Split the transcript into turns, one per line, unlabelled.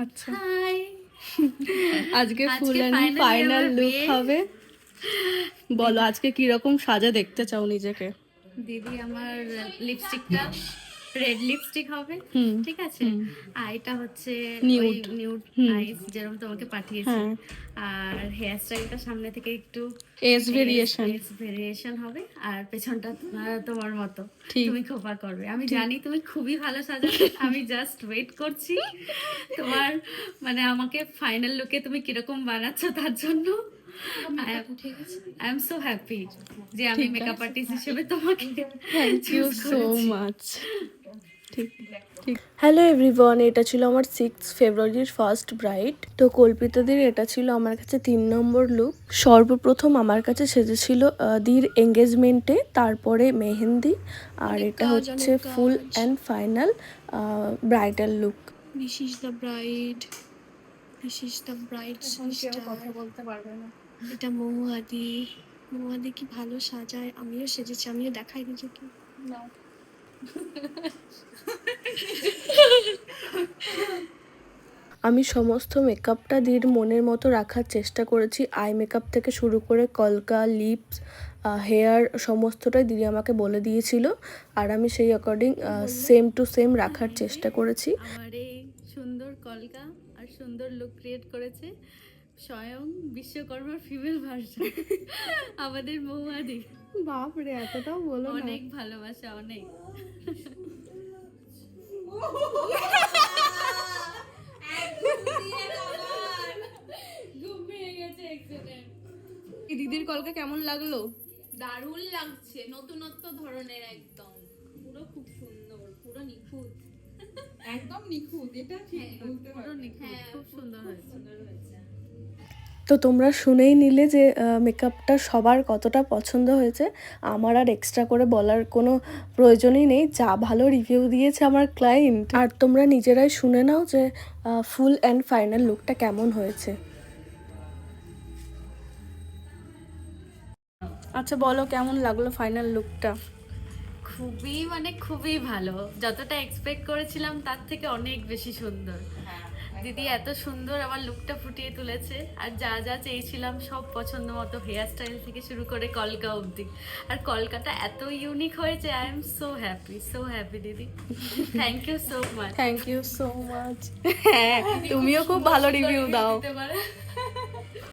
আচ্ছা,
হাই,
আজকে ফুল
আজকে
এন্ড
finally
ফাইনাল
আমার
লুক
বিয়ে।
হবে। বলো আজকে কি রকম সাজা দেখতে চাও নিজেকে?
দিদি আমার লিপস্টিকটা রেড লিপস্টিক হবে,
হুম,
ঠিক আছে।
হুম।
আইটা হচ্ছে ওই
নিউড।
নিউড
হুম।
আইস যেরকম তোমাকে পাঠিয়েছি।
হ্যাঁ।
আর হেয়ার স্টাইলটা সামনে থেকে একটু
এজ ভেরিয়েশন।
ভেরিয়েশন হবে, আর পেছনটা তোমার মতো
ঠিক।
তুমি খোপা করবে। আমি
ঠিক।
জানি তুমি খুবই ভালো সাজাবে, আমি জাস্ট ওয়েট করছি তোমার মানে আমাকে ফাইনাল লুকে তুমি কিরকম বানাচ্ছ তার জন্য। ঠিক আছে, আই এম সো হ্যাপি যে আমি
ঠিক
মেকআপ
আছে।
আর্টিস্ট হিসেবে তোমাকে
থ্যাংক ইউ
choose
সো
করেছি।
মাচ। ঠিক ঠিক।
হ্যালো এভরিওয়ান, এটা ছিল আমার 6 ফেব্রুয়ারির ফার্স্ট ব্রাইড। তো কল্পিতাদের এটা ছিল আমার কাছে 3 নম্বর লুক। সর্বপ্রথম আমার কাছে সেজেছিল দির এঙ্গেজমেন্টে, তারপরে মেহেন্দি, আর এটা হচ্ছে full and final bridal look.
This is the bride. This is the bride sister.
কথা বলতে পারবে না।
এটা মৌয়াদি। মৌয়াদি কি ভালো সাজায়, আমিও সেজেছি, আমিও দেখাই নিজেকে।
আমি সমস্ত মেকআপটা দির মনের মতো রাখার চেষ্টা করেছি। আই মেকআপ থেকে শুরু করে কলকা, লিপস, হেয়ার সমস্তটাই দিদি আমাকে বলে দিয়েছিল, আর আমি সেই অ্যাকর্ডিং সেম টু সেম রাখার চেষ্টা করেছি।
আমার এই সুন্দর কলকা আর সুন্দর লুক ক্রিয়েট করেছে স্বয়ং বিশ্বকর্মার ফিমেল ভার্সন আমাদের মৌয়াদি।
বাপরে, এতটাও বলো না।
অনেক ভালোবাসা, অনেক।
দিদির কলকা কেমন লাগলো?
দারুণ লাগছে, নতুনত্ব ধরনের, একদম পুরো খুব সুন্দর, পুরো নিখুঁত,
একদম নিখুঁত, এটা ঠিক বলতে
পুরো
হবে।
নিখুঁত, খুব সুন্দর হয়েছে।
সুন্দর হয়েছে।
তো তোমরা শুনেই নিলে যে মেকআপটা সবার কতটা পছন্দ হয়েছে। আমার আর এক্সট্রা করে বলার কোনো প্রয়োজনই নেই, যা ভালো রিভিউ দিয়েছে আমার ক্লায়েন্ট। আর তোমরা নিজেরাই শুনে নাও যে ফুল অ্যান্ড ফাইনাল লুকটা কেমন হয়েছে।
আচ্ছা বলো কেমন লাগলো ফাইনাল লুকটা?
খুবই মানে খুবই ভালো, যতটা এক্সপেক্ট করেছিলাম তার থেকে অনেক বেশি সুন্দর। দিদি এত সুন্দর আমার লুকটা ফুটিয়ে তুলেছে, আর যা যা চেয়েছিলাম সব পছন্দ মতো, হেয়ার স্টাইল থেকে শুরু করে কলকা অবধি। আর কলকাতা এত ইউনিক হয়েছে, আই এম সো হ্যাপি দিদি। Thank you so much.
Thank you so much. হ্যাঁ, তুমিও খুব ভালো রিভিউ দাও।
দিতে পারে।